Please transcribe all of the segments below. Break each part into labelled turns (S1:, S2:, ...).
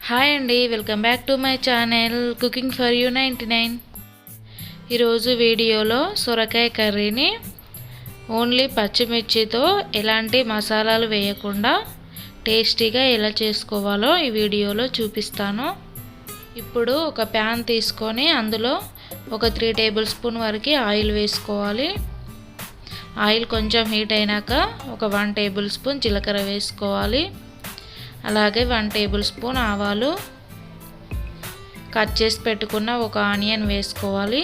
S1: Hi అండి, welcome back to my channel cooking for you 99. ఈరోజు వీడియోలో సొరకాయ కర్రీని ఓన్లీ పచ్చిమిర్చితో ఎలాంటి మసాలాలు వేయకుండా టేస్టీగా ఎలా చేసుకోవాలో ఈ వీడియోలో చూపిస్తాను. ఇప్పుడు ఒక ప్యాన్ తీసుకొని అందులో ఒక 3 టేబుల్ స్పూన్ వరకు ఆయిల్ వేసుకోవాలి. ఆయిల్ కొంచెం హీట్ అయినాక ఒక 1 టేబుల్ స్పూన్ జీలకర్ర వేసుకోవాలి. అలాగే 1 టేబుల్ స్పూన్ ఆవాలు, కట్ చేసి పెట్టుకున్న ఒక ఆనియన్ వేసుకోవాలి.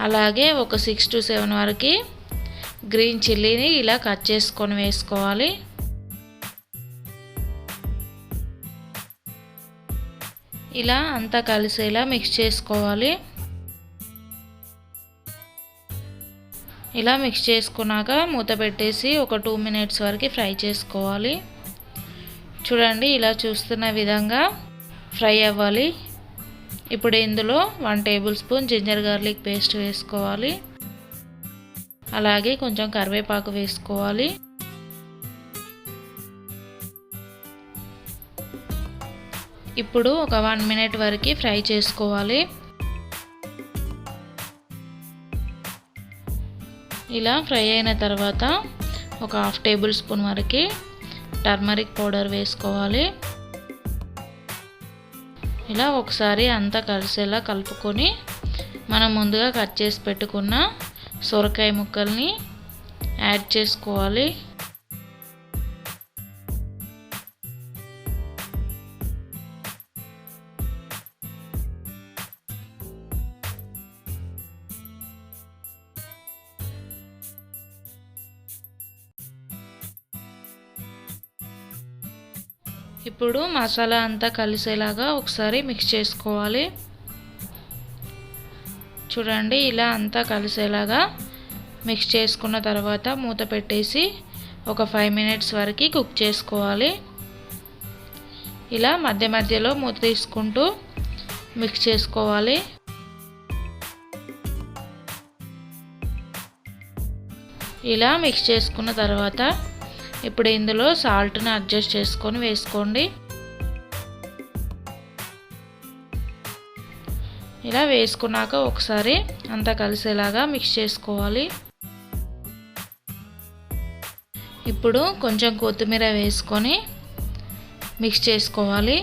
S1: అలాగే ఒక 6 to 7 వరకు గ్రీన్ చిల్లీని ఇలా కట్ చేసుకొని వేసుకోవాలి. ఇలా అంతా కలిసేలా మిక్స్ చేసుకోవాలి. ఇలా మిక్స్ చేసుకున్నాక మూత పెట్టేసి ఒక 2 minutes వరకు ఫ్రై చేసుకోవాలి. చూడండి, ఇలా చూస్తున్న విధంగా ఫ్రై అవ్వాలి. ఇప్పుడు ఇందులో 1 tablespoon ginger garlic paste వేసుకోవాలి. అలాగే కొంచెం కరివేపాకు వేసుకోవాలి. ఇప్పుడు ఒక 1 minute వరకు ఫ్రై చేసుకోవాలి. ఇలా ఫ్రై అయిన తర్వాత ఒక 1/2 టేబుల్ స్పూన్ వరకు టర్మరిక్ పౌడర్ వేసుకోవాలి. ఇలా ఒకసారి అంతా కలిసేలా కలుపుకొని మనం ముందుగా కట్ చేసి పెట్టుకున్న సొరకాయ ముక్కల్ని యాడ్ చేసుకోవాలి. ఇప్పుడు మసాలా అంతా కలిసేలాగా ఒకసారి మిక్స్ చేసుకోవాలి. చూడండి, ఇలా అంతా కలిసేలాగా మిక్స్ చేసుకున్న తర్వాత మూత పెట్టేసి ఒక 5 minutes వరకు కుక్ చేసుకోవాలి. ఇలా మధ్య మధ్యలో మూత తీసుకుంటూ మిక్స్ చేసుకోవాలి. ఇలా మిక్స్ చేసుకున్న తర్వాత ఇప్పుడు ఇందులో సాల్ట్ని అడ్జస్ట్ చేసుకొని వేసుకోండి. ఇలా వేసుకున్నాక ఒకసారి అంతా కలిసేలాగా మిక్స్ చేసుకోవాలి. ఇప్పుడు కొంచెం కొత్తిమీర వేసుకొని మిక్స్ చేసుకోవాలి.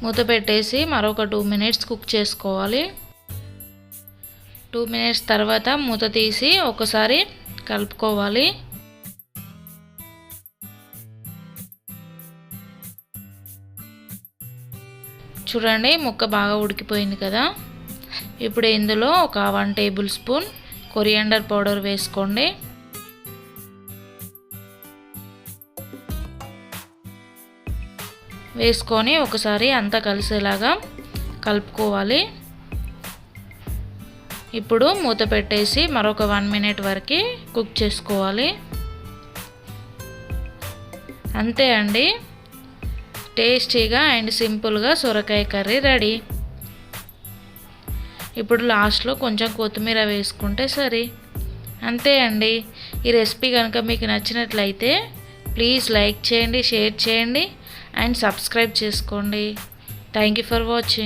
S1: మూత పెట్టేసి మరొక 2 minutes కుక్ చేసుకోవాలి. 2 minutes తర్వాత మూత తీసి ఒకసారి కలుపుకోవాలి. చూడండి, ముక్క బాగా ఉడికిపోయింది కదా. ఇప్పుడు ఇందులో ఒక 1 టేబుల్ స్పూన్ కొరియాండర్ పౌడర్ వేసుకోండి. వేసుకొని ఒకసారి అంతా కలిసేలాగా కలుపుకోవాలి. ఇప్పుడు మూత పెట్టేసి మరొక 1 minute వరకు కుక్ చేసుకోవాలి. అంతే అండి, టేస్టీగా అండ్ సింపుల్గా సొరకాయ కర్రీ రెడీ. ఇప్పుడు లాస్ట్లో కొంచెం కొత్తిమీర వేసుకుంటే సరే. అంతే అండి. ఈ రెసిపీ కనుక మీకు నచ్చినట్లయితే ప్లీజ్ లైక్ చేయండి, షేర్ చేయండి అండ్ సబ్స్క్రైబ్ చేసుకోండి. Thank you for watching.